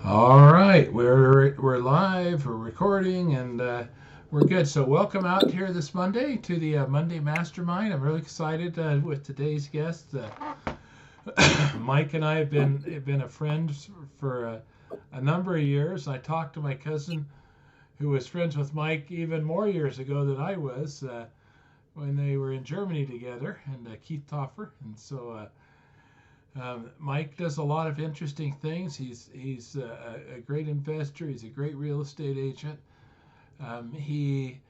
All right, we're live, we're recording, and we're good. So welcome out here this Monday to the Monday Mastermind. I'm really excited with today's guest. Mike and I have been a friend for a number of years. I talked to my cousin, who was friends with Mike even more years ago than I was, when they were in Germany together, and Keith Toffer, and so. Mike does a lot of interesting things. He's a great investor. He's a great real estate agent. He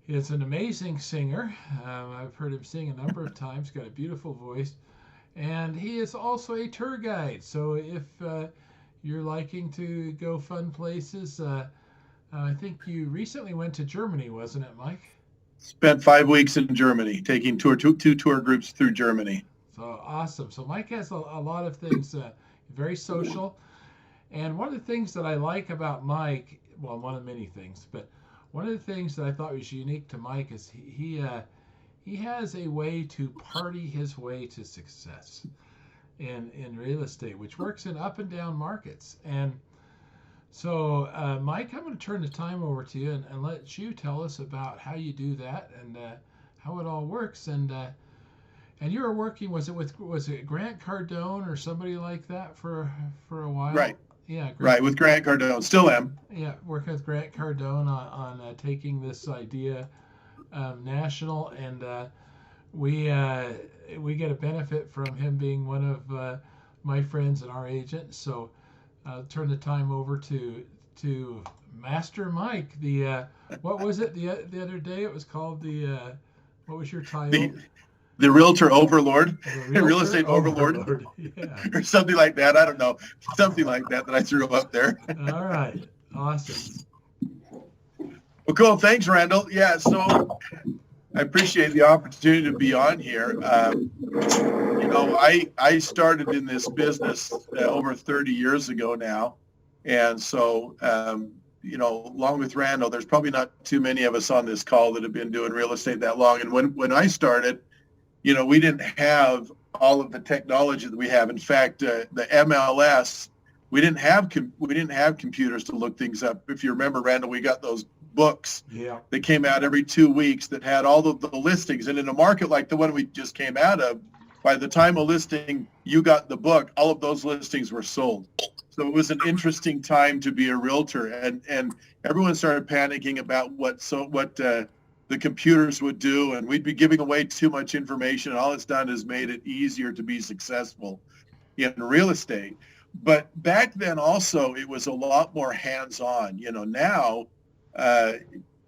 is an amazing singer. I've heard him sing a number of times. Got a beautiful voice, and he is also a tour guide. So if you're liking to go fun places, I think you recently went to Germany, wasn't it, Mike? Spent 5 weeks in Germany, taking two tour groups through Germany. So awesome. So Mike has a lot of things, very social. And one of the things that I like about Mike, well, one of many things, but one of the things that I thought was unique to Mike is he has a way to party his way to success in real estate, which works in up and down markets. And so, Mike, I'm going to turn the time over to you and let you tell us about how you do that and how it all works. And you were working, was it Grant Cardone or somebody like that for a while? Right, Yeah, right, with Grant Cardone. Still am. yeah, working with Grant Cardone on taking this idea national, and we uh, we get a benefit from him being one of my friends and our agent. So I'll turn the time over to Master Mike. The what was it the other day? It was called the what was your The title? the realtor overlord, The real Realtor estate overlord, Overlord. Yeah. or something like that. I don't know, something like that I threw up there. All right. Awesome. Well, cool. Thanks, Randall. Yeah, so I appreciate the opportunity to be on here. I started in this business over 30 years ago now, and so along with Randall, there's probably not too many of us on this call that have been doing real estate that long. And when I started, we didn't have all of the technology that we have. In fact, the MLS, we didn't have computers to look things up. If you remember, Randall, we got those books Yeah. that came out every 2 weeks that had all of the listings. And in a market like the one we just came out of, by the time a listing, you got the book, all of those listings were sold. So it was an interesting time to be a realtor, and everyone started panicking about what the computers would do, and we'd be giving away too much information. All it's done is made it easier to be successful in real estate. But back then also, it was a lot more hands-on. Now, uh,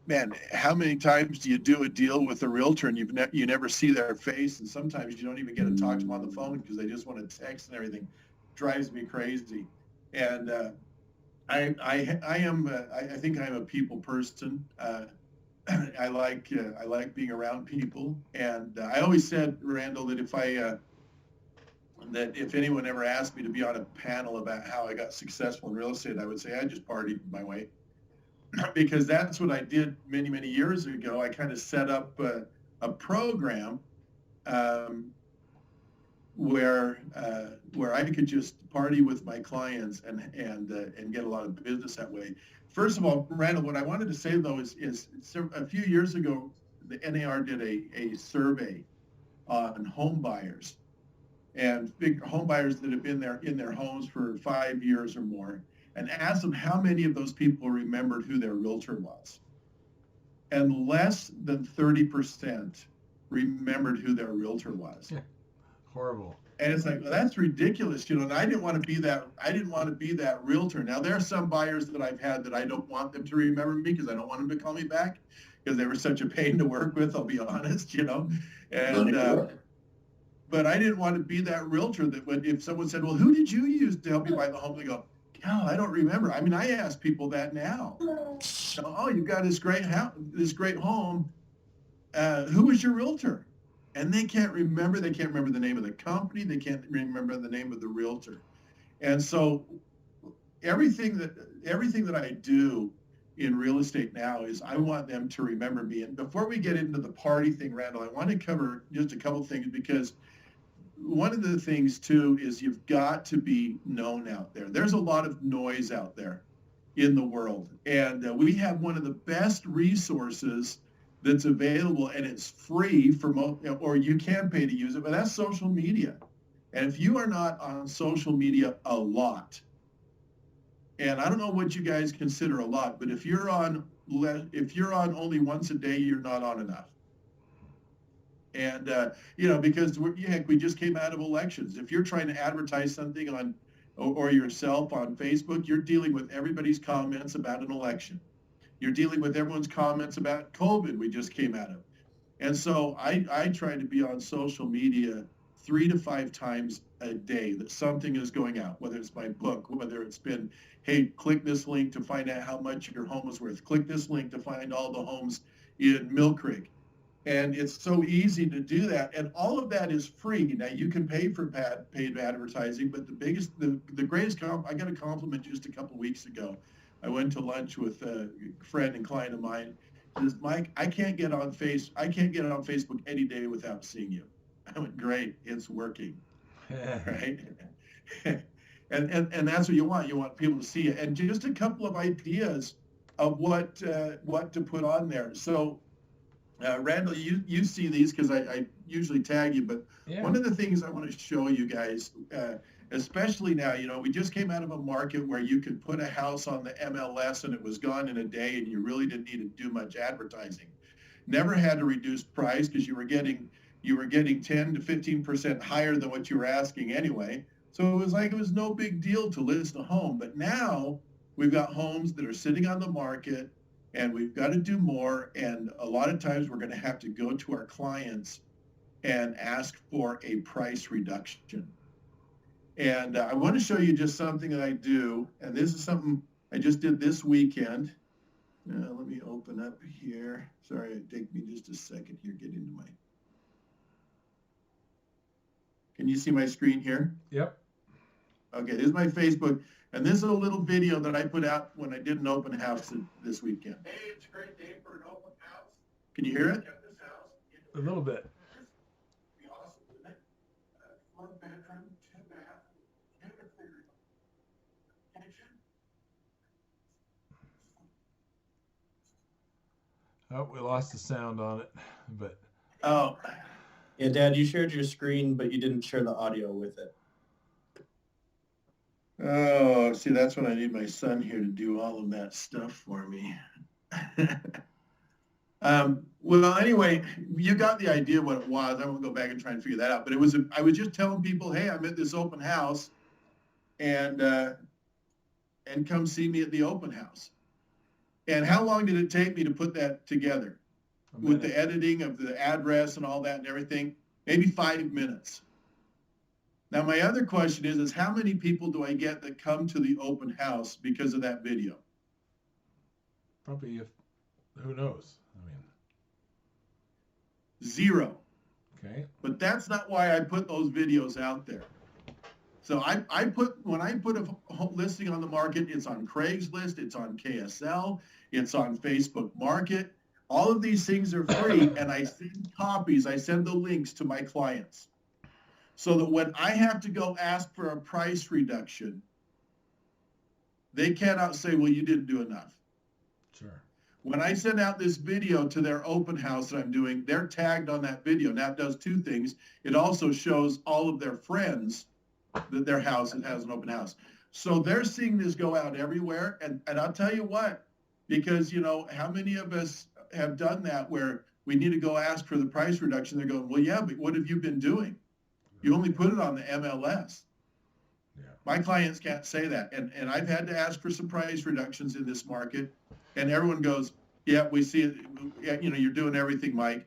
man, how many times do you do a deal with a realtor and you never see their face, and sometimes you don't even get to talk to them on the phone because they just want to text and everything. Drives me crazy. And I am I think I'm a people person. I like being around people, and I always said, Randall, that if anyone ever asked me to be on a panel about how I got successful in real estate, I would say I just partied my way because that's what I did many years ago. I kind of set up a program um, where I could just party with my clients and get a lot of business that way. First of all, Randall, what I wanted to say though is a few years ago, the NAR did a survey on home buyers and big home buyers that have been there in their homes for 5 years or more, and asked them how many of those people remembered who their realtor was. And less than 30% remembered who their realtor was. Yeah. Horrible. And it's like, well, that's ridiculous, and I didn't want to be that. I didn't want to be that realtor. Now there are some buyers that I've had that I don't want them to remember me because I don't want them to call me back because they were such a pain to work with. I'll be honest. And but I didn't want to be that realtor that if someone said, well, who did you use to help you buy the home? They go, God, I don't remember. I mean, I ask people that now. Oh, you've got this great house, this great home. Who was your realtor? And they can't remember. They can't remember the name of the company. They can't remember the name of the realtor. And so everything that I do in real estate now is I want them to remember me. And before we get into the party thing, Randall, I want to cover just a couple things because one of the things too is you've got to be known out there. There's a lot of noise out there in the world, and we have one of the best resources that's available, and it's free for or you can pay to use it, but that's social media. And if you are not on social media a lot, and I don't know what you guys consider a lot, but if you're on only once a day, you're not on enough. And because we just came out of elections. If you're trying to advertise something on or yourself on Facebook, you're dealing with everybody's comments about an election. You're dealing with everyone's comments about COVID we just came out of. And so I try to be on social media 3 to 5 times a day that something is going out, whether it's my book, whether it's been, hey, click this link to find out how much your home is worth. Click this link to find all the homes in Mill Creek. And it's so easy to do that. And all of that is free. Now, you can pay for paid advertising, but the greatest I got a compliment just a couple of weeks ago. I went to lunch with a friend and client of mine. He says, Mike, I can't get on Facebook any day without seeing you. I went, great, it's working, right? and that's what you want. You want people to see it. And just a couple of ideas of what to put on there. So, Randall, you see these because I usually tag you, but one of the things I want to show you guys, especially now, we just came out of a market where you could put a house on the MLS and it was gone in a day and you really didn't need to do much advertising. Never had to reduce price because you were getting 10 to 15% higher than what you were asking anyway. So it was no big deal to list a home. But now we've got homes that are sitting on the market and we've got to do more. And a lot of times we're going to have to go to our clients and ask for a price reduction. And I want to show you just something that I do. And this is something I just did this weekend. Let me open up here. Sorry, it take me just a second here, get into my... Can you see my screen here? Yep. Okay, this is my Facebook, and this is a little video that I put out when I did an open house this weekend. Hey, it's a great day for an open house. Can you hear it? A little bit. Be awesome, wouldn't it? 1 bedroom, 2 bath, kitchen. Oh, we lost the sound on it, but... Oh. Yeah, Dad, you shared your screen, but you didn't share the audio with it. Oh, see, that's when I need my son here to do all of that stuff for me. Well, anyway, you got the idea what it was. I won't go back and try and figure that out. But I was just telling people, hey, I'm at this open house, and come see me at the open house. And how long did it take me to put that together? With the editing of the address and all that and everything, maybe 5 minutes. Now, my other question is how many people do I get that come to the open house because of that video? Probably, who knows? I mean, 0. Okay. But that's not why I put those videos out there. So when I put a listing on the market, it's on Craigslist, it's on KSL, it's on Facebook Market. All of these things are free, and I send copies. I send the links to my clients so that when I have to go ask for a price reduction, they cannot say, well, you didn't do enough. Sure. When I send out this video to their open house that I'm doing, they're tagged on that video. Now, it does 2 things. It also shows all of their friends that their house has an open house. So they're seeing this go out everywhere. And I'll tell you what, because, how many of us have done that where we need to go ask for the price reduction? They're going, well, yeah, but what have you been doing? You only put it on the MLS. Yeah. My clients can't say that. And I've had to ask for some price reductions in this market. And everyone goes, yeah, we see it. Yeah, you're doing everything, Mike.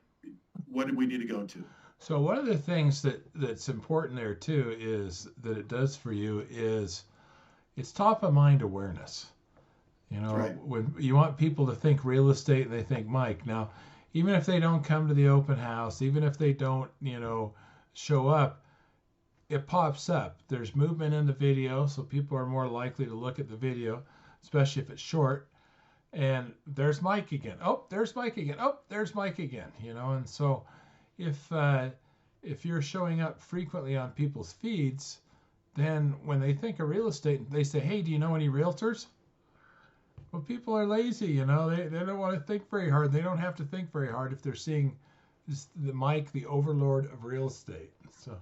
What do we need to go to? So one of the things that's important there too is that it does for you is it's top of mind awareness. Right. When you want people to think real estate and they think Mike. Now, even if they don't come to the open house, even if they don't, show up, it pops up. There's movement in the video, so people are more likely to look at the video, especially if it's short. And there's Mike again. Oh, there's Mike again. Oh, there's Mike again. And so if if you're showing up frequently on people's feeds, then when they think of real estate, they say, hey, do you know any realtors? Well, people are lazy, they don't want to think very hard. They don't have to think very hard if they're seeing the Mike, the overlord of real estate. So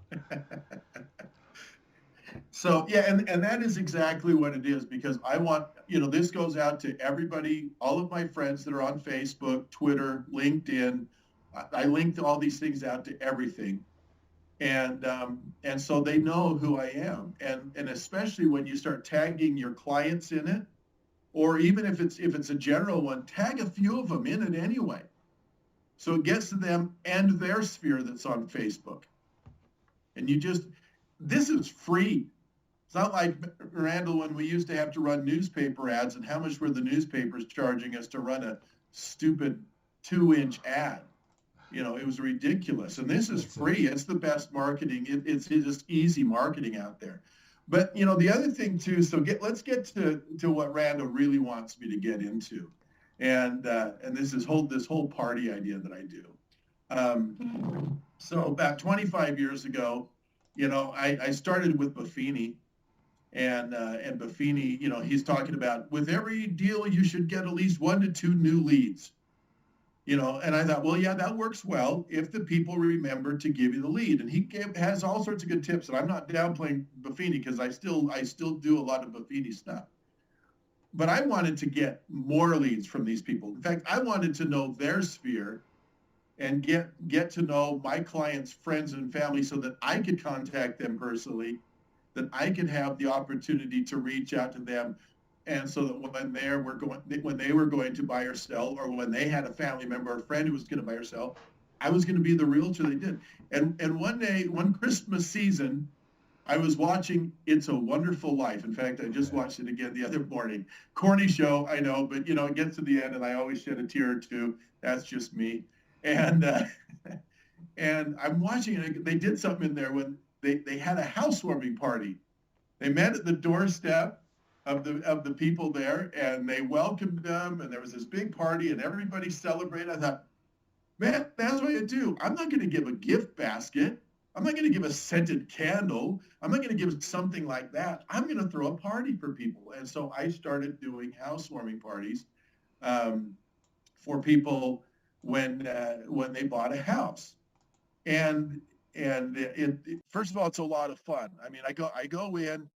So yeah, and that is exactly what it is, because I want, this goes out to everybody, all of my friends that are on Facebook, Twitter, LinkedIn. I linked all these things out to everything. And so they know who I am. And especially when you start tagging your clients in it, or even if it's a general one, tag a few of them in it anyway. So it gets to them and their sphere that's on Facebook. And this is free. It's not like, Randall, when we used to have to run newspaper ads, and how much were the newspapers charging us to run a stupid 2-inch ad? It was ridiculous. And this is free. It's the best marketing. It's just easy marketing out there. But, the other thing too, so let's get to what Randall really wants me to get into. And this whole party idea that I do. So about 25 years ago, I started with Buffini. And Buffini, he's talking about, with every deal, you should get at least 1 to 2 new leads. And I thought, well, yeah, that works well if the people remember to give you the lead. And he has all sorts of good tips. And I'm not downplaying Buffini, because I still do a lot of Buffini stuff. But I wanted to get more leads from these people. In fact, I wanted to know their sphere and get to know my clients' friends and family, so that I could contact them personally, that I could have the opportunity to reach out to them. And so that when they were going to buy or sell, or when they had a family member or friend who was going to buy or sell, I was going to be the realtor they did. And one Christmas season, I was watching It's a Wonderful Life. In fact, I just watched it again the other morning. Corny show, I know, but it gets to the end and I always shed a tear or two. That's just me. And and I'm watching it. They did something in there when they had a housewarming party. They met at the doorstep of the people there, and they welcomed them, and there was this big party, and everybody celebrated. I thought, man, that's what I do. I'm not going to give a gift basket. I'm not going to give a scented candle. I'm not going to give something like that. I'm going to throw a party for people. And so I started doing housewarming parties for people when they bought a house. And first of all, it's a lot of fun. I mean, I go in,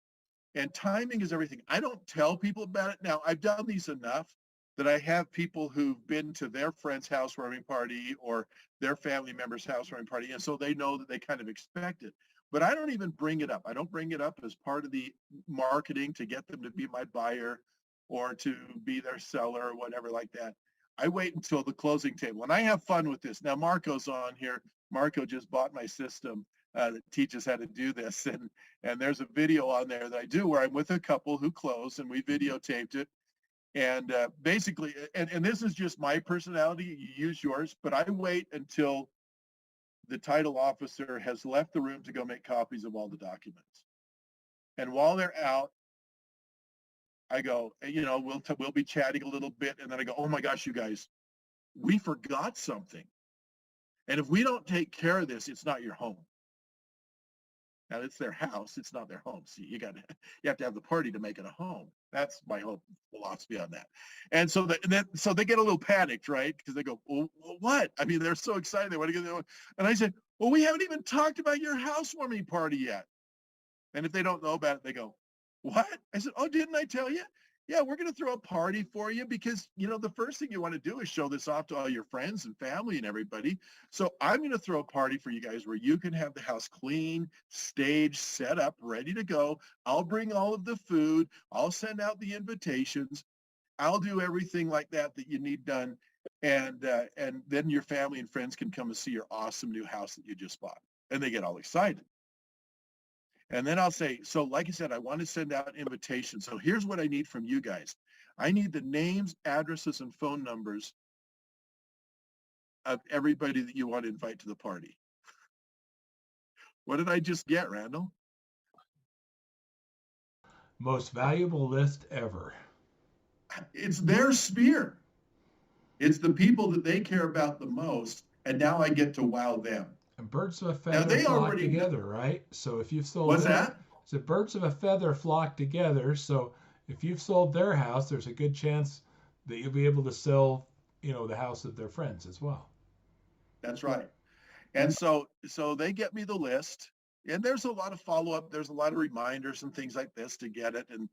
and timing is everything. I don't tell people about it. Now, I've done these enough that I have people who've been to their friend's housewarming party or their family member's housewarming party, and so they know that they kind of expect it. But I don't even bring it up. I don't bring it up as part of the marketing to get them to be my buyer or to be their seller or whatever like that. I wait until the closing table, and I have fun with this. Now, Marco's on here. Marco just bought my system that teaches how to do this. And there's a video on there that I do where I'm with a couple who close, and we videotaped it. And basically, and this is just my personality, you use yours, but I wait until the title officer has left the room to go make copies of all the documents. And while they're out, I go, we'll be chatting a little bit, and then I go, oh my gosh, you guys, we forgot something. And if we don't take care of this, it's not your home. Now, it's their house. It's not their home. See, you have to have the party to make it a home. That's my whole philosophy on that. And so so they get a little panicked, right? Because they go, well, what? I mean, they're so excited. They want to get there. And I said, well, we haven't even talked about your housewarming party yet. And if they don't know about it, they go, what? I said, oh, didn't I tell you? Yeah, we're going to throw a party for you because, the first thing you want to do is show this off to all your friends and family and everybody. So I'm going to throw a party for you guys where you can have the house clean, staged, set up, ready to go. I'll bring all of the food. I'll send out the invitations. I'll do everything like that you need done. And then your family and friends can come and see your awesome new house that you just bought. And they get all excited. And then I'll say, so like I said, I want to send out invitations. So here's what I need from you guys. I need the names, addresses, and phone numbers of everybody that you want to invite to the party. What did I just get, Randall? Most valuable list ever. It's their sphere. It's the people that they care about the most. And now I get to wow them. And birds of a Now feather they flock already know. together, right? So if you've sold What's their, that? so birds of a feather flock together. So if you've sold their house, there's a good chance that you'll be able to sell, the house of their friends as well. That's right. And so they get me the list, and there's a lot of follow up. There's a lot of reminders and things like this to get it, and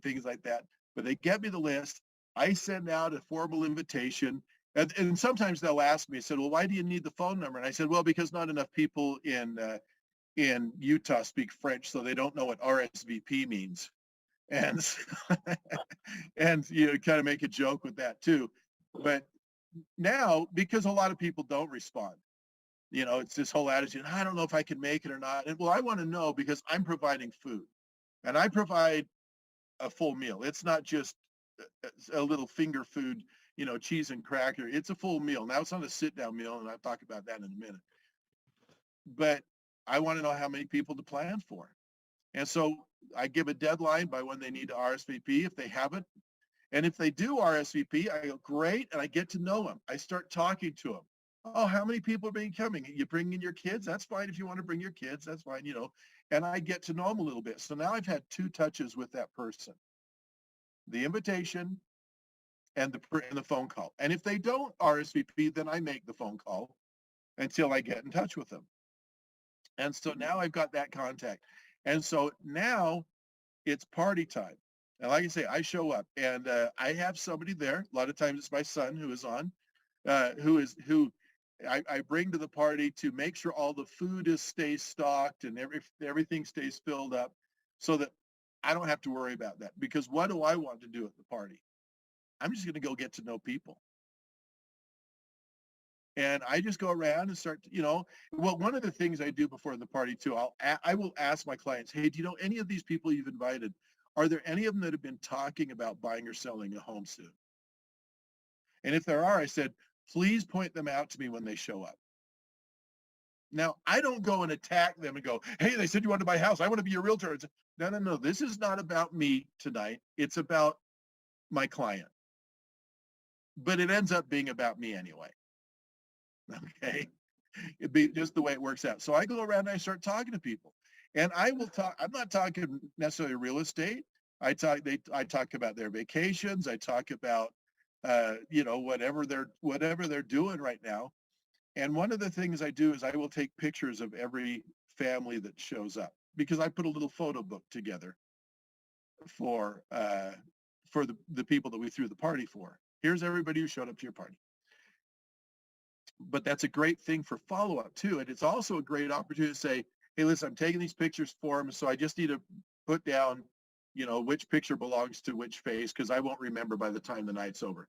things like that. But they get me the list. I send out a formal invitation, and sometimes they'll ask me. I said, "Well, why do you need the phone number?" And I said, "Well, because not enough people in Utah speak French, so they don't know what RSVP means." And and kind of make a joke with that too. But now, because a lot of people don't respond, it's this whole attitude, I don't know if I can make it or not. And well, I want to know because I'm providing food, and I provide a full meal. It's not just a little finger food, cheese and cracker. It's a full meal. Now it's not a sit down meal, and I'll talk about that in a minute. But I want to know how many people to plan for. And so I give a deadline by when they need to RSVP if they haven't. And if they do RSVP, I go, great, and I get to know them. I start talking to them. Oh, how many people are being coming? You bring in your kids? That's fine. If you want to bring your kids, that's fine, And I get to know them a little bit. So now I've had 2 touches with that person: the invitation and the phone call. And if they don't RSVP, then I make the phone call until I get in touch with them. And so now I've got that contact. And so now it's party time. And like I say, I show up, and I have somebody there. A lot of times it's my son who is on, who I bring to the party to make sure all the food stays stocked and everything stays filled up, so that I don't have to worry about that. Because what do I want to do at the party? I'm just going to go get to know people. And I just go around and start, well, one of the things I do before the party too, I will ask my clients, hey, do you know any of these people you've invited? Are there any of them that have been talking about buying or selling a home soon? And if there are, I said, please point them out to me when they show up. Now, I don't go and attack them and go, hey, they said you want to buy a house. I want to be your realtor. No. This is not about me tonight. It's about my client. But it ends up being about me anyway. Okay. It'd be just the way it works out. So I go around and I start talking to people, and I will talk. I'm not talking necessarily real estate. I talk about their vacations. I talk about, whatever they're doing right now. And one of the things I do is I will take pictures of every family that shows up, because I put a little photo book together for the people that we threw the party for. Here's everybody who showed up to your party. But that's a great thing for follow-up too. And it's also a great opportunity to say, hey, listen, I'm taking these pictures for them, so I just need to put down, which picture belongs to which face, because I won't remember by the time the night's over.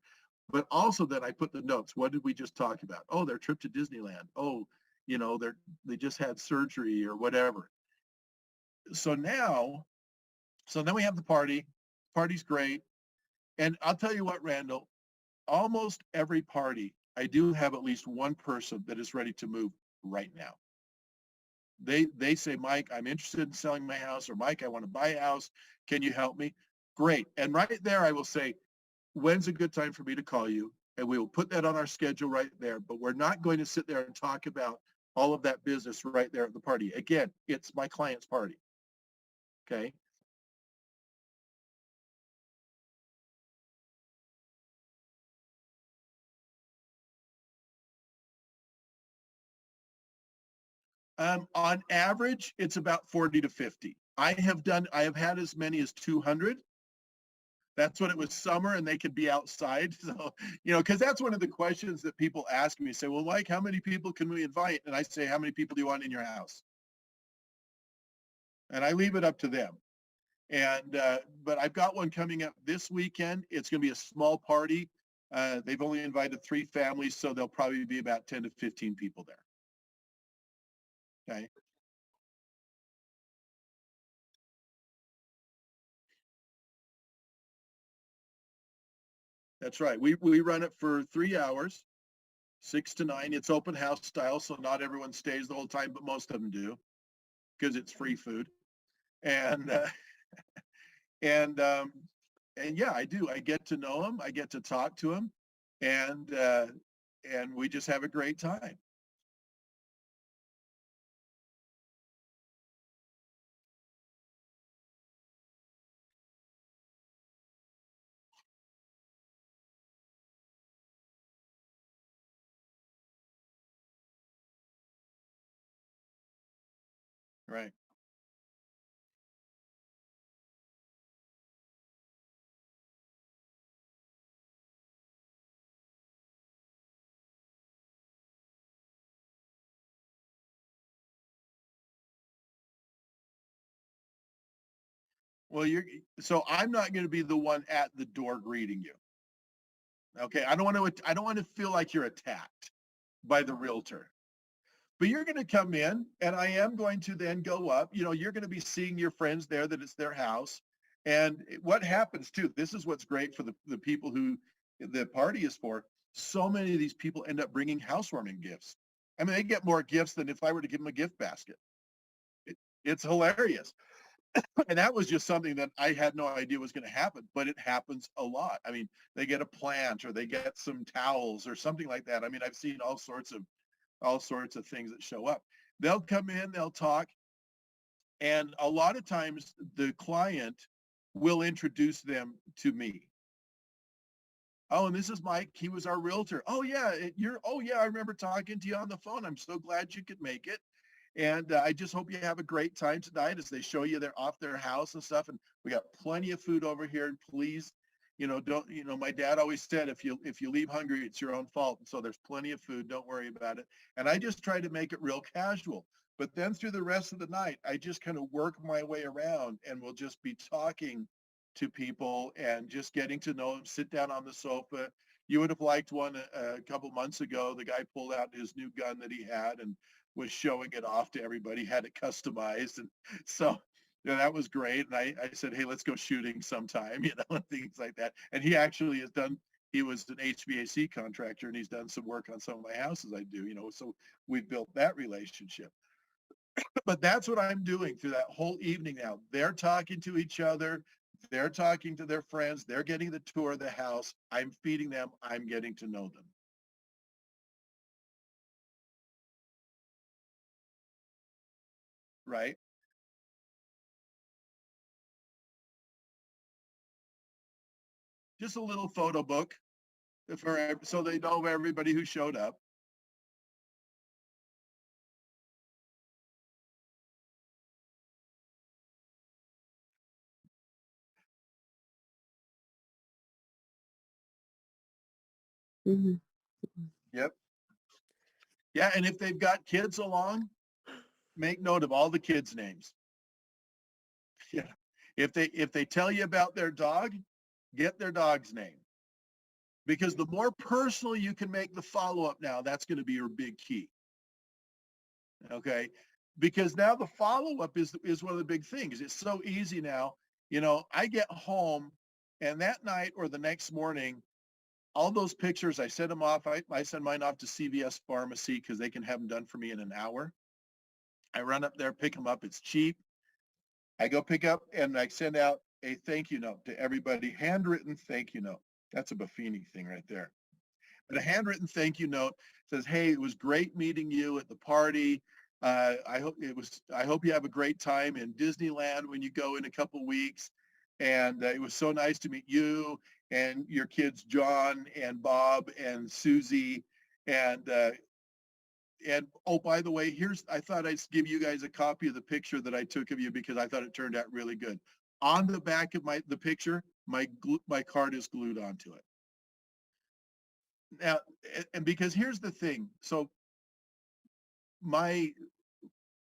But also then I put the notes. What did we just talk about? Oh, their trip to Disneyland. Oh, they just had surgery or whatever. So then we have the party. Party's great. And I'll tell you what, Randall, almost every party, I do have at least one person that is ready to move right now. They say, Mike, I'm interested in selling my house, or Mike, I want to buy a house. Can you help me? Great. And right there, I will say, when's a good time for me to call you? And we will put that on our schedule right there. But we're not going to sit there and talk about all of that business right there at the party. Again, it's my client's party. Okay. On average, it's about 40 to 50. I have had as many as 200. That's when it was summer and they could be outside. So, because that's one of the questions that people ask me. Say, well, Mike, how many people can we invite? And I say, how many people do you want in your house? And I leave it up to them. And but I've got one coming up this weekend. It's going to be a small party. They've only invited 3 families, so there'll probably be about 10 to 15 people there. Okay. That's right. We run it for 3 hours, 6 to 9. It's open house style, so not everyone stays the whole time, but most of them do, because it's free food. And and and yeah, I do. I get to know them. I get to talk to them, and we just have a great time. Right. Well, so I'm not going to be the one at the door greeting you. Okay. I don't want to feel like you're attacked by the realtor. But you're going to come in and I am going to then go up. You're going to be seeing your friends there that it's their house. And what happens too, this is what's great for the people who the party is for. So many of these people end up bringing housewarming gifts. I mean, they get more gifts than if I were to give them a gift basket. It's hilarious. And that was just something that I had no idea was going to happen, but it happens a lot. I mean, they get a plant or they get some towels or something like that. I mean, I've seen all sorts of things that show up. They'll come in, they'll talk, and a lot of times the client will introduce them to me. Oh, and this is Mike. He was our realtor. Oh yeah, I remember talking to you on the phone. I'm so glad you could make it. And I just hope you have a great time tonight as they show you they're off their house and stuff. And we got plenty of food over here. And please, my dad always said, if you leave hungry, it's your own fault. And so there's plenty of food. Don't worry about it. And I just try to make it real casual. But then through the rest of the night, I just kind of work my way around and we'll just be talking to people and just getting to know them, sit down on the sofa. You would have liked one a couple months ago. The guy pulled out his new gun that he had and was showing it off to everybody, had it customized. And so that was great. And I said, hey, let's go shooting sometime, and things like that. And he actually he was an HVAC contractor and he's done some work on some of my houses I do, so we've built that relationship. But that's what I'm doing through that whole evening now. They're talking to each other. They're talking to their friends. They're getting the tour of the house. I'm feeding them. I'm getting to know them. Right? Just a little photo book so they know everybody who showed up. Mhm. Yep. Yeah, and if they've got kids along, make note of all the kids' names. Yeah. If they tell you about their dog, get their dog's name. Because the more personal you can make the follow-up now, that's going to be your big key. Okay? Because now the follow-up is one of the big things. It's so easy now. I get home and that night or the next morning, all those pictures, I send them off. I send mine off to CVS Pharmacy because they can have them done for me in an hour. I run up there, pick them up. It's cheap. I go pick up and I send out a thank you note to everybody, handwritten thank you note. That's a Buffini thing right there. But a handwritten thank you note says, "Hey, it was great meeting you at the party. I hope you have a great time in Disneyland when you go in a couple weeks. And it was so nice to meet you and your kids, John and Bob and Susie. And oh, by the way, I thought I'd give you guys a copy of the picture that I took of you because I thought it turned out really good. On the back of the picture, my card is glued onto it. Now, and because here's the thing. So my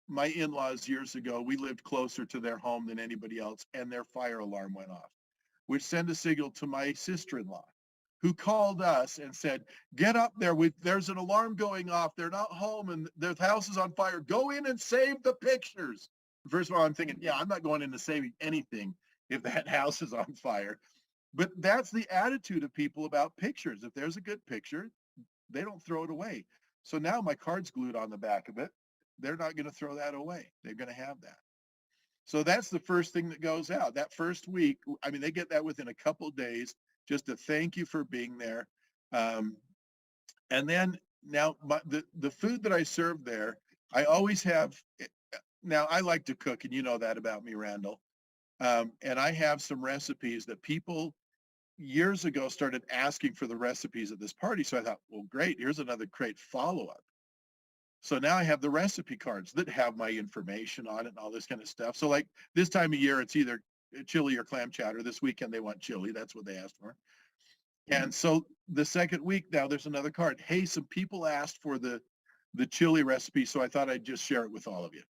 in-laws years ago, we lived closer to their home than anybody else, and their fire alarm went off, which sent a signal to my sister-in-law, who called us and said, "Get up there! There's an alarm going off. They're not home, and their house is on fire. Go in and save the pictures." First of all, I'm thinking, yeah, I'm not going into saving anything if that house is on fire. But that's the attitude of people about pictures. If there's a good picture, they don't throw it away. So now my card's glued on the back of it. They're not going to throw that away. They're going to have that. So that's the first thing that goes out. That first week, I mean, they get that within a couple of days, just a thank you for being there. And then now the food that I serve there, I always have, now I like to cook, and you know that about me, Randall. And I have some recipes that people years ago started asking for the recipes at this party. So I thought, well, great, here's another great follow-up. So now I have the recipe cards that have my information on it and all this kind of stuff. So like this time of year, it's either chili or clam chowder. This weekend they want chili. That's what they asked for. And so the second week now there's another card. Hey, some people asked for the chili recipe, so I thought I'd just share it with all of you.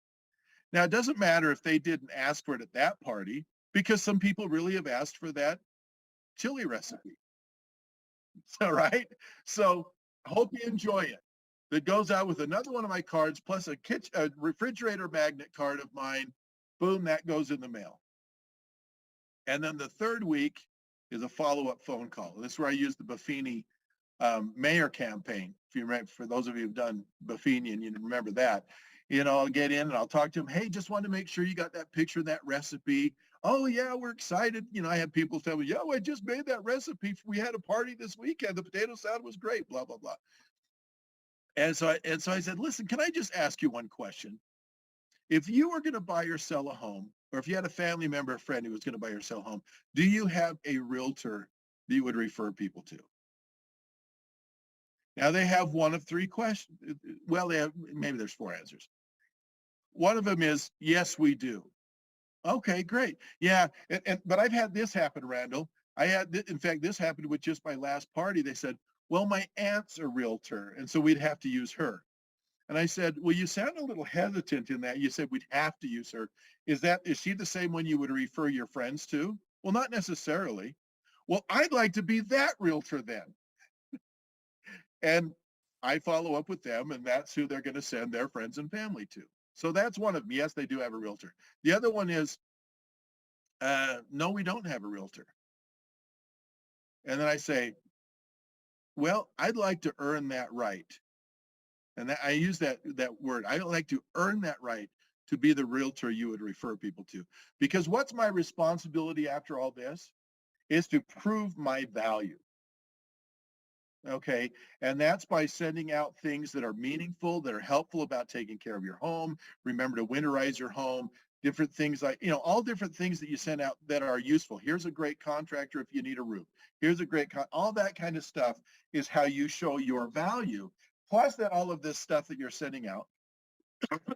Now it doesn't matter if they didn't ask for it at that party, because some people really have asked for that chili recipe. All right. So hope you enjoy it. That goes out with another one of my cards, plus a refrigerator magnet card of mine. Boom, that goes in the mail. And then the third week is a follow-up phone call. This is where I use the Buffini mayor campaign. If you remember, for those of you who've done Buffini and you remember that, I'll get in and I'll talk to him. Hey, just wanted to make sure you got that picture of that recipe. Oh yeah, we're excited. I had people tell me, I just made that recipe. We had a party this weekend. The potato salad was great, blah, blah, blah. And so I said, listen, can I just ask you one question? If you were going to buy or sell a home, or if you had a family member or friend who was going to buy or sell a home, do you have a realtor that you would refer people to? Now they have one of three questions. Well, maybe there's four answers. One of them is, yes, we do. Okay, great. Yeah, but I've had this happen, Randall. In fact, this happened with just my last party. They said, well, my aunt's a realtor, and so we'd have to use her. And I said, well, you sound a little hesitant in that. You said we'd have to use her. Is she the same one you would refer your friends to? Well, not necessarily. Well, I'd like to be that realtor then. And I follow up with them, and that's who they're going to send their friends and family to. So that's one of them. Yes, they do have a realtor. The other one is, no, we don't have a realtor. And then I say, well, I'd like to earn that right. And I use that word. I'd like to earn that right to be the realtor you would refer people to. Because what's my responsibility after all this is to prove my value. Okay, and that's by sending out things that are meaningful, that are helpful about taking care of your home. Remember to winterize your home, different things like, all different things that you send out that are useful. Here's a great contractor if you need a roof. Here's a great, all that kind of stuff is how you show your value. Plus that all of this stuff that you're sending out,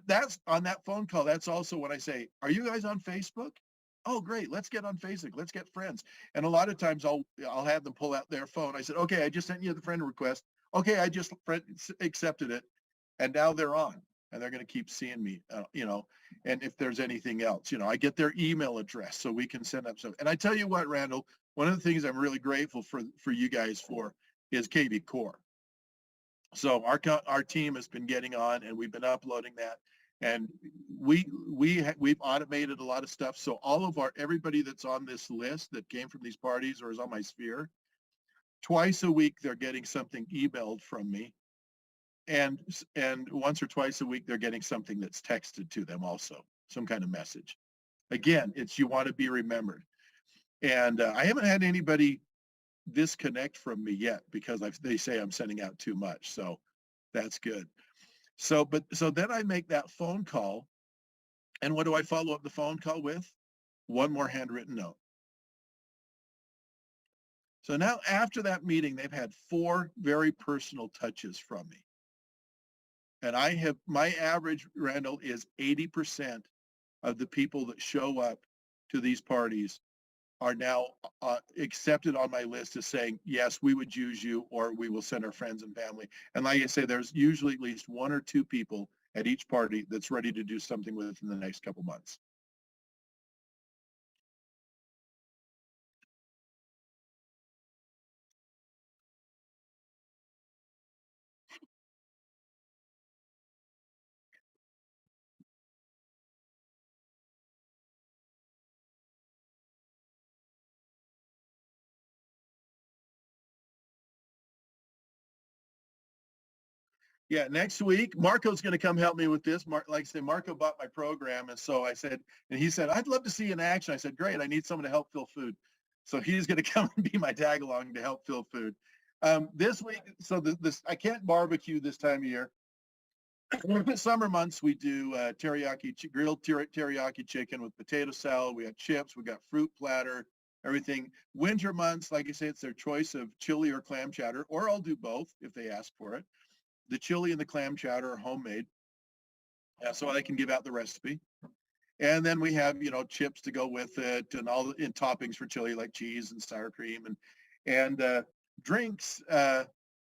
that's on that phone call. That's also when I say, are you guys on Facebook? Oh, great. Let's get on Facebook. Let's get friends. And a lot of times I'll have them pull out their phone. I said, okay, I just sent you the friend request. Okay, I just accepted it. And now they're on and they're going to keep seeing me, and if there's anything else, I get their email address so we can send up stuff. And I tell you what, Randall, one of the things I'm really grateful for you guys for is KB Core. So our team has been getting on and we've been uploading that. And we've automated a lot of stuff. So everybody that's on this list that came from these parties or is on my sphere, twice a week they're getting something emailed from me, and once or twice a week they're getting something that's texted to them also, some kind of message. Again, it's you want to be remembered. And I haven't had anybody disconnect from me yet because they say I'm sending out too much. So that's good. So then I make that phone call, and what do I follow up the phone call with? One more handwritten note. So now after that meeting, they've had 4 very personal touches from me. And my average, Randall, is 80% of the people that show up to these parties are now accepted on my list as saying, yes, we would use you, or we will send our friends and family. And like I say, there's usually at least 1 or 2 people at each party that's ready to do something within the next couple months. Yeah, next week, Marco's going to come help me with this. Like I said, Marco bought my program. And so he said, I'd love to see you in action. I said, great, I need someone to help fill food. So he's going to come and be my tag along to help fill food. This week, so I can't barbecue this time of year. In the summer months, we do grilled teriyaki chicken with potato salad. We got chips. We got fruit platter, everything. Winter months, like I say, it's their choice of chili or clam chowder, or I'll do both if they ask for it. the chili and the clam chowder are homemade. So I can give out the recipe. And then we have, chips to go with it and all in toppings for chili like cheese and sour cream and drinks.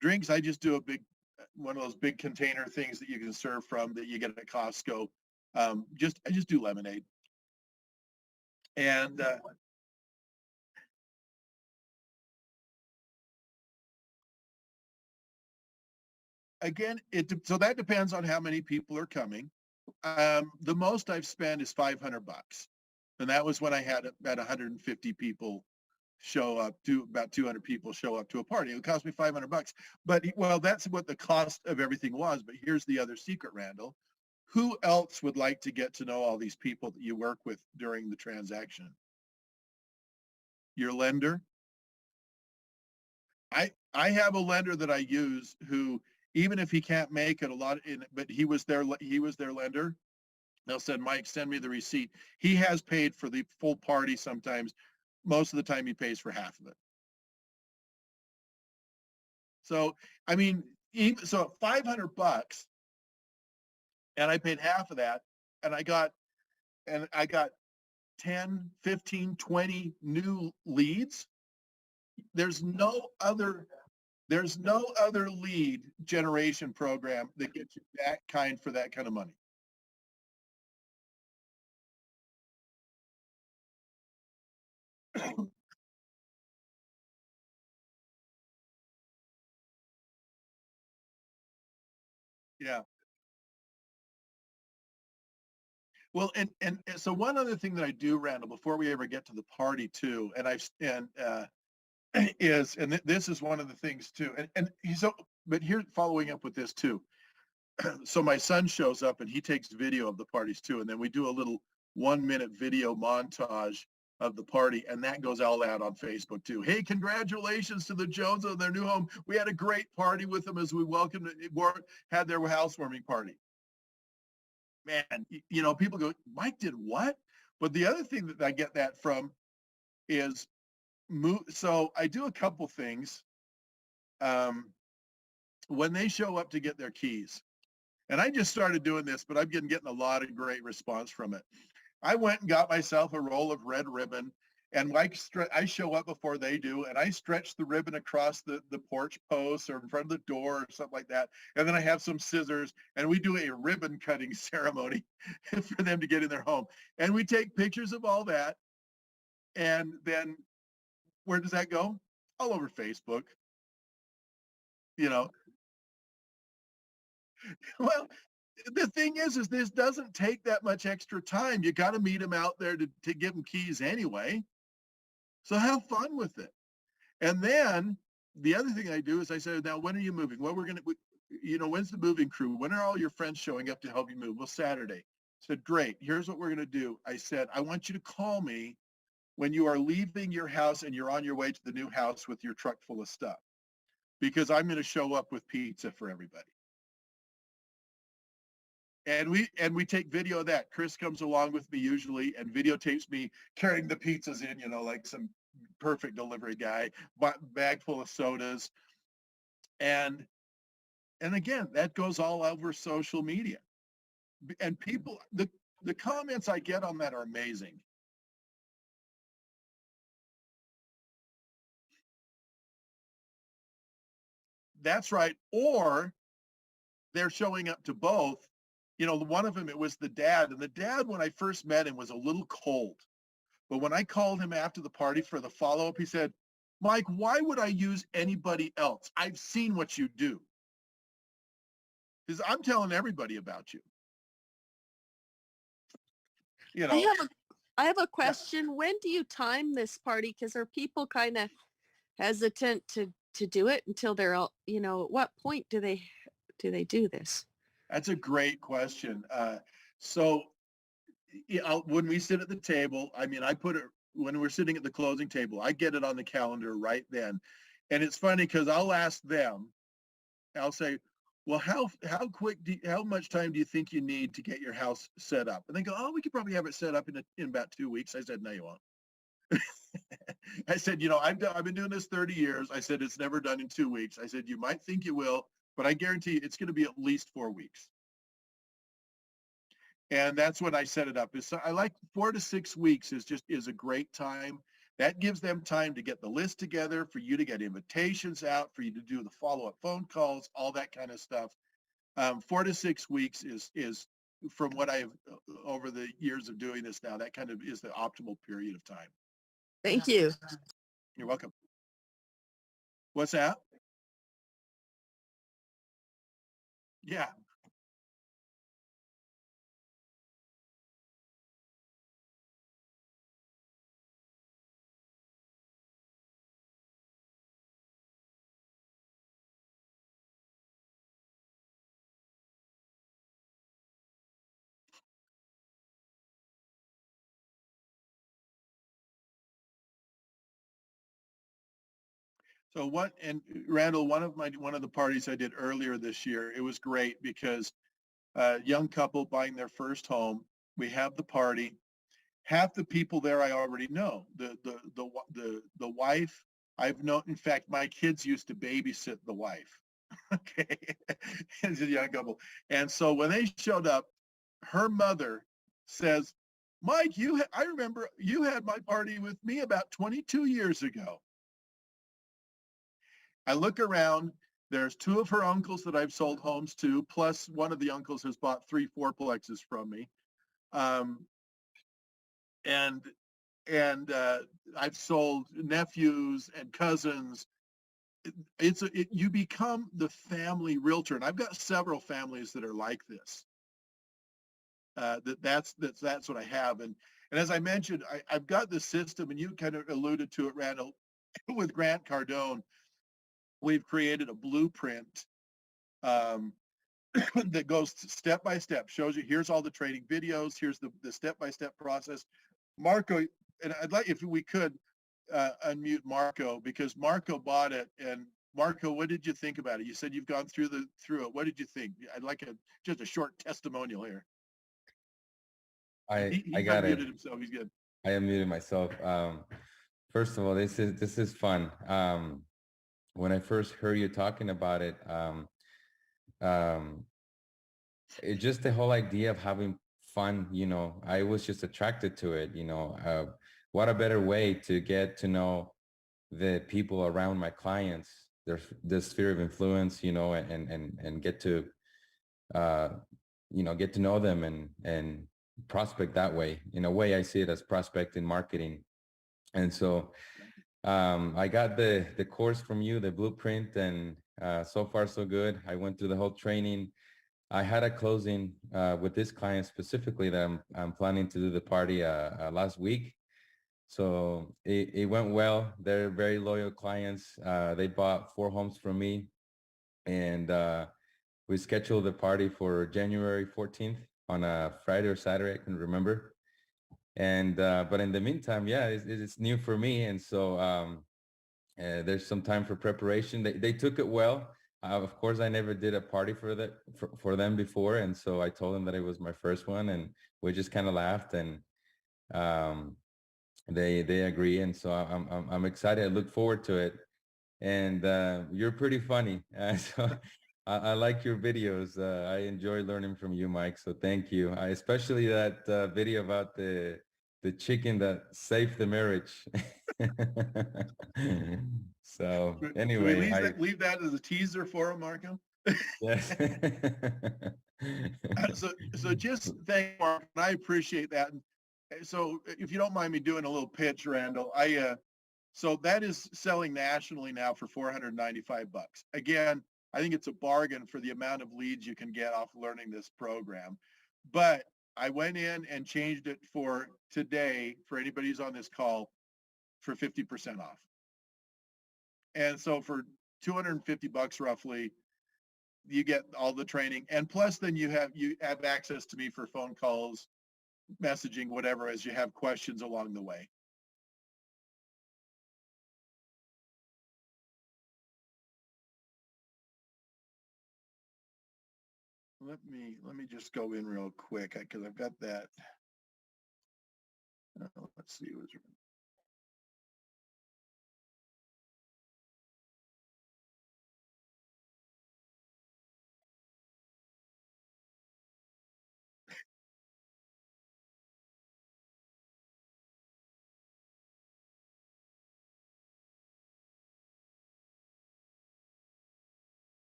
Drinks, I just do one of those big container things that you can serve from that you get at Costco. I just do lemonade. And again, so that depends on how many people are coming. The most I've spent is $500, and that was when I had about 150 people show up to about 200 people show up to a party. It would cost me $500, but well, that's what the cost of everything was. But here's the other secret, Randall. Who else would like to get to know all these people that you work with during the transaction? Your lender. I have a lender that I use who, even if he can't make it but he was their lender. They'll send Mike, send me the receipt. He has paid for the full party sometimes. Most of the time he pays for half of it. So, I mean, so $500 and I paid half of that and I got 10, 15, 20 new leads. There's no other lead generation program that gets you for that kind of money. Yeah. Well, and so one other thing that I do, Randall, before we ever get to the party too, this is one of the things too, but here, following up with this too. So my son shows up and he takes video of the parties too, and then we do a little 1-minute video montage of the party, and that goes all out on Facebook too. Hey, congratulations to the Jones on their new home. We had a great party with them as we had their housewarming party. Man, people go, Mike did what? But the other thing that I get that from is so I do a couple things when they show up to get their keys. And I just started doing this, but I've been getting a lot of great response from it. I went and got myself a roll of red ribbon, and I show up before they do, and I stretch the ribbon across the porch post or in front of the door or something like that. And then I have some scissors, and we do a ribbon cutting ceremony for them to get in their home. And we take pictures of all that. And then where does that go? All over Facebook. Well, the thing is this doesn't take that much extra time. You got to meet them out there to give them keys anyway. So have fun with it. And then the other thing I do is I say, now, when are you moving? Well, when's the moving crew? When are all your friends showing up to help you move? Well, Saturday. I said, great. Here's what we're going to do. I said, I want you to call me when you are leaving your house and you're on your way to the new house with your truck full of stuff, because I'm going to show up with pizza for everybody. And we take video of that. Chris comes along with me usually and videotapes me carrying the pizzas in, like some perfect delivery guy, bag full of sodas. And again, that goes all over social media. And people, the comments I get on that are amazing. That's right. Or they're showing up to both. One of them, it was the dad. And the dad, when I first met him, was a little cold. But when I called him after the party for the follow-up, he said, Mike, why would I use anybody else? I've seen what you do. Because I'm telling everybody about you. I have a question. Yeah. When do you time this party? Because are people kind of hesitant to do it until they're all, at what point do they do this? That's a great question. So when we sit at the table, I put it, when we're sitting at the closing table, I get it on the calendar right then. And it's funny because I'll ask them, I'll say, well, how much time do you think you need to get your house set up? And they go, oh, we could probably have it set up in about 2 weeks. I said, no, you won't. I said, I've been doing this 30 years. I said, it's never done in 2 weeks. I said, you might think you will, but I guarantee you it's going to be at least 4 weeks. And that's when I set it up. So I like 4 to 6 weeks is a great time. That gives them time to get the list together, for you to get invitations out, for you to do the follow-up phone calls, all that kind of stuff. 4 to 6 weeks is from what I've over the years of doing this now, that kind of is the optimal period of time. Thank you. You're welcome. What's that? Yeah. So and Randall, one of the parties I did earlier this year, it was great because young couple buying their first home. We have the party. Half the people there I already know. The wife I've known. In fact, my kids used to babysit the wife. Okay, as a young couple. And so when they showed up, her mother says, "Mike, I remember you had my party with me about 22 years ago." I look around, there's 2 of her uncles that I've sold homes to, plus one of the uncles has bought 3 fourplexes from me. Um, and I've sold nephews and cousins. You become the family realtor. And I've got several families that are like this. That's what I have. And as I mentioned, I've got the system, and you kind of alluded to it, Randall, with Grant Cardone. We've created a blueprint that goes step by step, shows you here's all the training videos, here's the step-by-step process. Marco, and I'd like, if we could unmute Marco, because Marco bought it. And Marco, what did you think about it? You said you've gone through it. What did you think? I'd like just a short testimonial here. I got it. Himself. He's good. I unmuted myself. First of all, this is fun. When I first heard you talking about it, it just the whole idea of having fun, I was just attracted to it. What a better way to get to know the people around my clients, their sphere of influence, and get to get to know them and prospect that way. In a way, I see it as prospecting marketing. And so I got the course from you, the blueprint, and so far so good. I went through the whole training. I had a closing with this client specifically that I'm planning to do the party last week. So it went well. They're very loyal clients. They bought 4 homes from me, and we scheduled the party for January 14th on a Friday or Saturday, I can remember. And but in the meantime, yeah, it's new for me, and so there's some time for preparation. They took it well. Of course, I never did a party for them before, and so I told them that it was my first one, and we just kind of laughed, and they agree, and so I'm excited. I look forward to it, and you're pretty funny, so I like your videos. I enjoy learning from you, Mike. So thank you. Especially that video about the chicken that saved the marriage. So anyway, Should we leave that as a teaser for him, Marco? Yes. So just thank Mark. I appreciate that. So if you don't mind me doing a little pitch, Randall, so that is selling nationally now for $495. Again, I think it's a bargain for the amount of leads you can get off learning this program. But I went in and changed it for today, for anybody who's on this call, for 50% off. And so for $250 roughly, you get all the training. And plus then you have access to me for phone calls, messaging, whatever, as you have questions along the way. Let me just go in real quick, because I've got that. Let's see.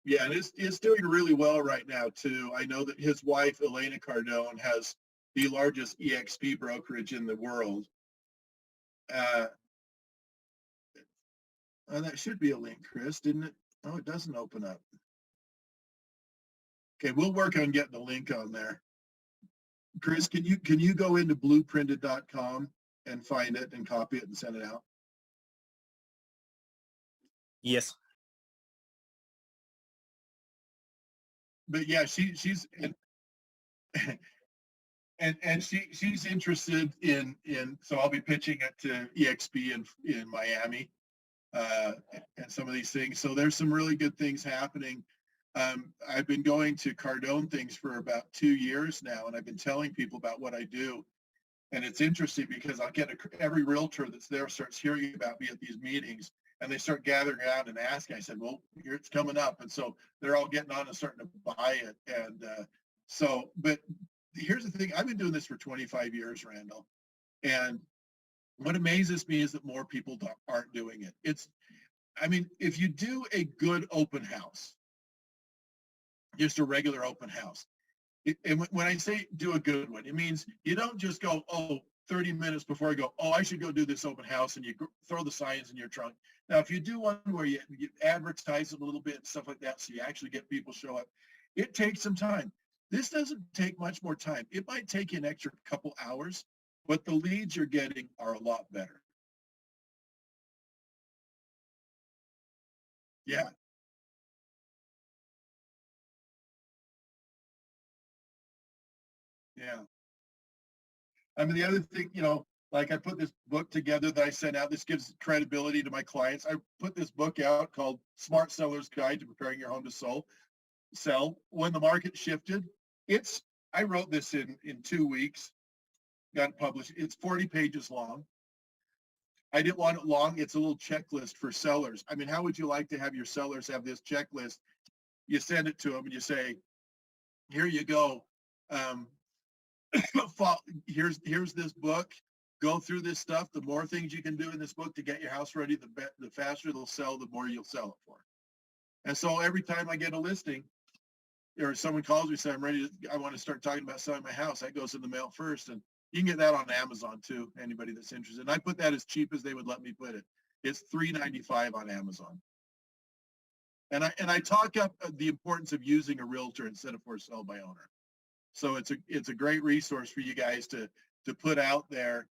Yeah, and it's doing really well right now too. I know that his wife Elena Cardone has the largest EXP brokerage in the world. Uh, that should be a link, Chris, didn't it? Oh, it doesn't open up. Okay, we'll work on getting a link on there. Chris, can you go into blueprinted.com and find it and copy it and send it out? Yes. But yeah, she's and she's interested in so I'll be pitching it to EXP in Miami, and some of these things. So there's some really good things happening. I've been going to Cardone things for about 2 years now, and I've been telling people about what I do. And it's interesting because I'll get every realtor that's there starts hearing about me at these meetings, and they start gathering around and asking. I said, well, here it's coming up. And so they're all getting on and starting to buy it. And but here's the thing. I've been doing this for 25 years, Randall. And what amazes me is that more people aren't doing it. I mean, if you do a good open house, just a regular open house, and when I say do a good one, it means you don't just go, 30 minutes before I go, I should go do this open house, and you throw the signs in your trunk. Now, if you do one where you advertise it a little bit and stuff like that, so you actually get people show up, it takes some time. This doesn't take much more time. It might take you an extra couple hours, but the leads you're getting are a lot better. Yeah. Yeah. I mean, the other thing, like I put this book together that I sent out. This gives credibility to my clients. I put this book out called Smart Seller's Guide to Preparing Your Home to Sell. When the market shifted, I wrote this in 2 weeks, got it published. It's 40 pages long. I didn't want it long. It's a little checklist for sellers. I mean, how would you like to have your sellers have this checklist? You send it to them and you say, here you go. Here's this book. Go through this stuff. The more things you can do in this book to get your house ready, the faster they'll sell, the more you'll sell it for. And so every time I get a listing or someone calls me, say, I want to start talking about selling my house, that goes in the mail first. And you can get that on Amazon too, anybody that's interested. And I put that as cheap as they would let me put it. It's $3.95 on Amazon. And I talk up the importance of using a realtor instead of for sale by owner. So it's a great resource for you guys to put out there,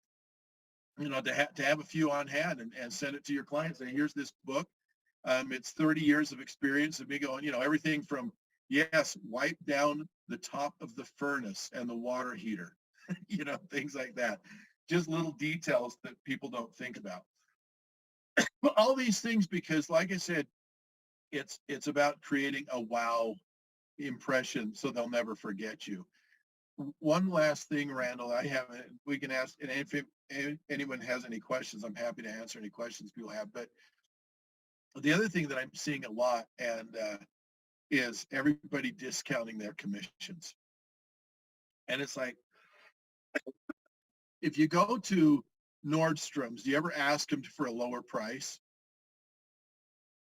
to have a few on hand and send it to your clients. Say, here's this book. It's 30 years of experience of me going, everything from, yes, wipe down the top of the furnace and the water heater, things like that. Just little details that people don't think about. But all these things, because like I said, it's about creating a wow impression so they'll never forget you. One last thing, Randall, we can ask, and if anyone has any questions, I'm happy to answer any questions people have. But the other thing that I'm seeing a lot is everybody discounting their commissions. And it's like, if you go to Nordstrom's, do you ever ask them for a lower price?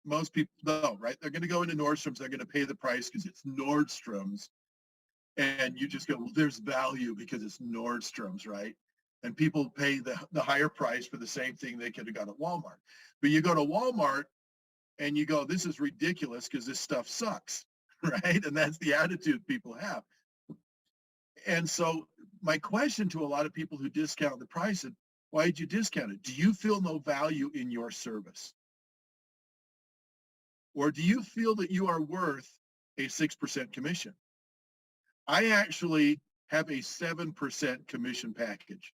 Most people don't, right? They're going to go into Nordstrom's, they're going to pay the price because it's Nordstrom's. And you just go, well, there's value because it's Nordstrom's, right? And people pay the higher price for the same thing they could have got at Walmart. But you go to Walmart and you go, this is ridiculous because this stuff sucks, right? And that's the attitude people have. And so my question to a lot of people who discount the price is, why did you discount it? Do you feel no value in your service? Or do you feel that you are worth a 6% commission? I actually have a 7% commission package.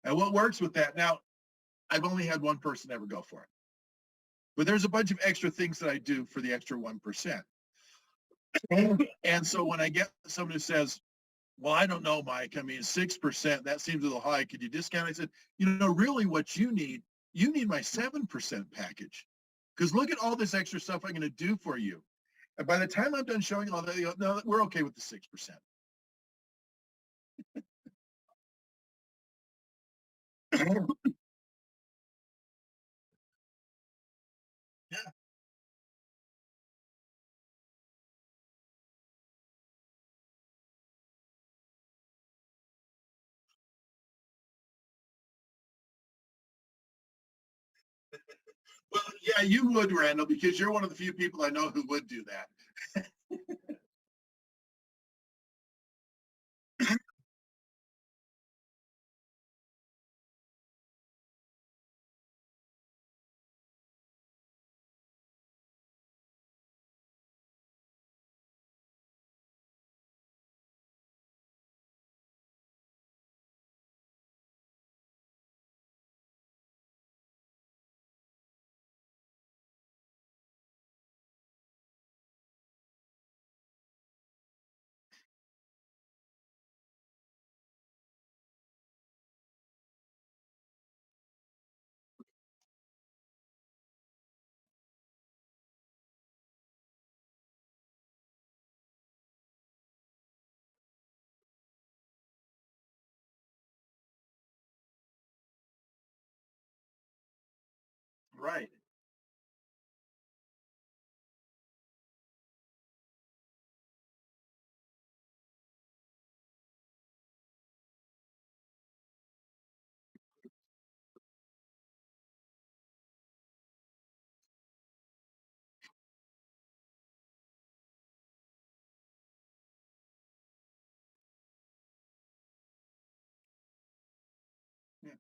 And what works with that, now, I've only had one person ever go for it. But there's a bunch of extra things that I do for the extra 1%. And so when I get someone who says, well, I don't know, Mike, I mean, 6%, that seems a little high. Could you discount? I said, really what you need my 7% package. Because look at all this extra stuff I'm going to do for you. And by the time I'm done showing all that, no, we're okay with the 6%. Yeah. Yeah, you would, Randall, because you're one of the few people I know who would do that. Right. Yeah.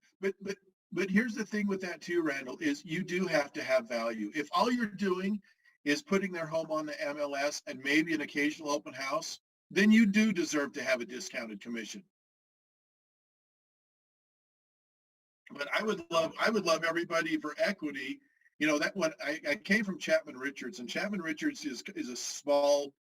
But here's the thing with that too, Randall, is you do have to have value. If all you're doing is putting their home on the MLS and maybe an occasional open house, then you do deserve to have a discounted commission. But I would love everybody for equity. You know, that one I came from Chapman Richards, and Chapman Richards is a small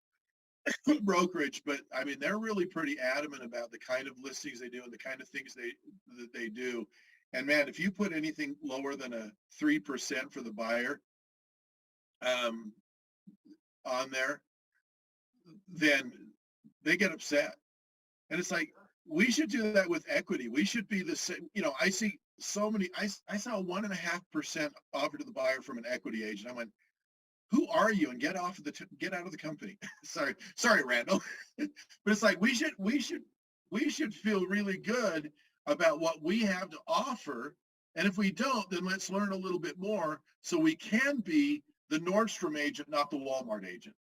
brokerage, but I mean they're really pretty adamant about the kind of listings they do and the kind of things that they do. And man, if you put anything lower than a 3% for the buyer um, on there, then they get upset. And it's like we should do that with equity. We should be the same. You know, I see so many. I saw 1.5% offer to the buyer from an equity agent. I went, who are you? And get get out of the company. sorry, Randall. But it's like we should feel really good about what we have to offer. And if we don't, then let's learn a little bit more so we can be the Nordstrom agent, not the Walmart agent.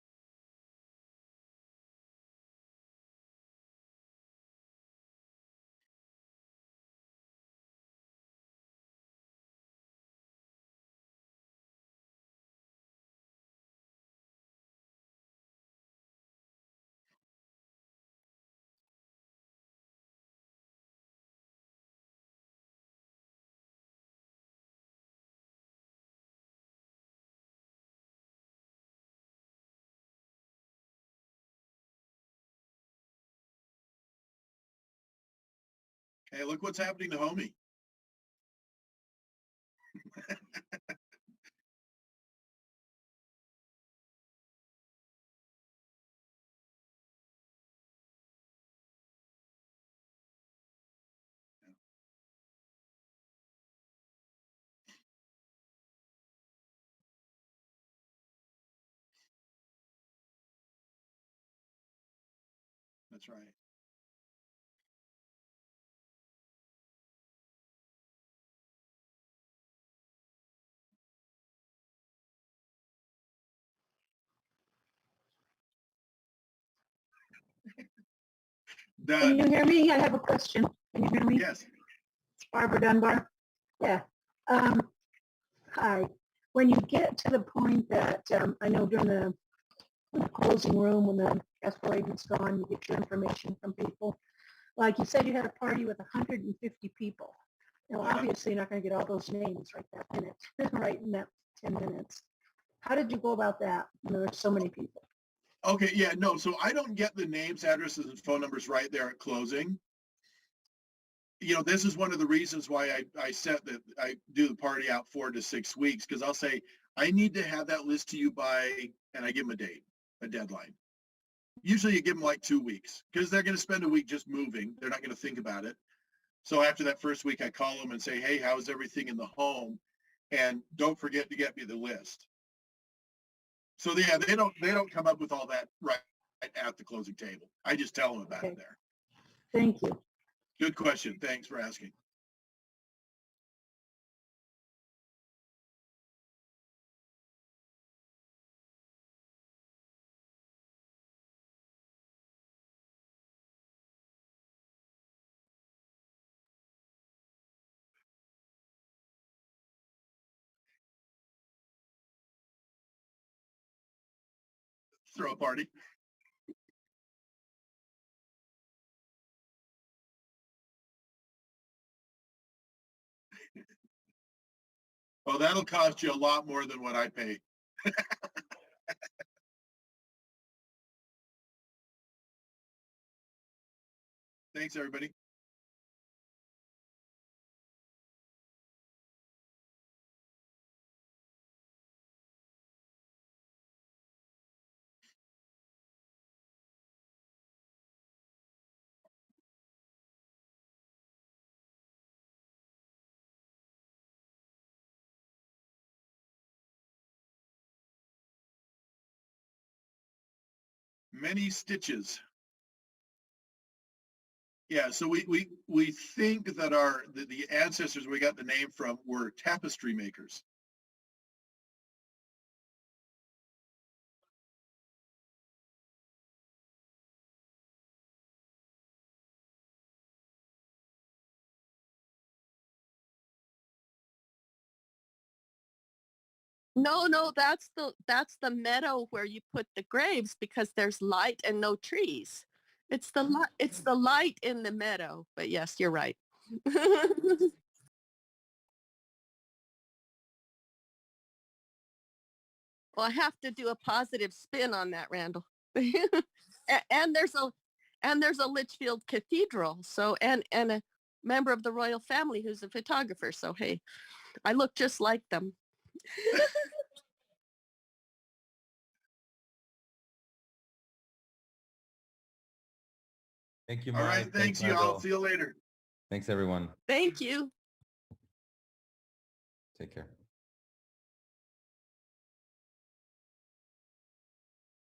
Hey, look what's happening to Homie. That's right. Can you Done. hear me? I have a question. Can you hear me? Yes. It's Barbara Dunbar. Yeah. Hi. When you get to the point that I know during the closing room, when the escrow agent's gone, you get your information from people. Like you said, you had a party with 150 people. Now, obviously, you're not going to get all those names right that minute, right in that 10 minutes. How did you go about that when there were so many people? Okay. Yeah. No. So I don't get the names, addresses, and phone numbers right there at closing. You know, this is one of the reasons why I set that I do the party out 4 to 6 weeks, because I'll say, I need to have that list to you by, and I give them a date, a deadline. Usually you give them like 2 weeks because they're going to spend a week just moving. They're not going to think about it. So after that first week, I call them and say, hey, how's everything in the home? And don't forget to get me the list. So yeah, they don't come up with all that right at the closing table. I just tell them about it there. Thank you. Good question. Thanks for asking. throw a party. Oh, that'll cost you a lot more than what I pay. Thanks, everybody. Many stitches. Yeah, so we think that the ancestors we got the name from were tapestry makers. No, that's the meadow where you put the graves because there's light and no trees. It's the light in the meadow. But yes, you're right. Well, I have to do a positive spin on that, Randall. And there's a Litchfield Cathedral. So and a member of the royal family who's a photographer. So hey, I look just like them. Thank you, All right, Mike. thanks you all. Randall. See you later. Thanks, everyone. Thank you. Take care.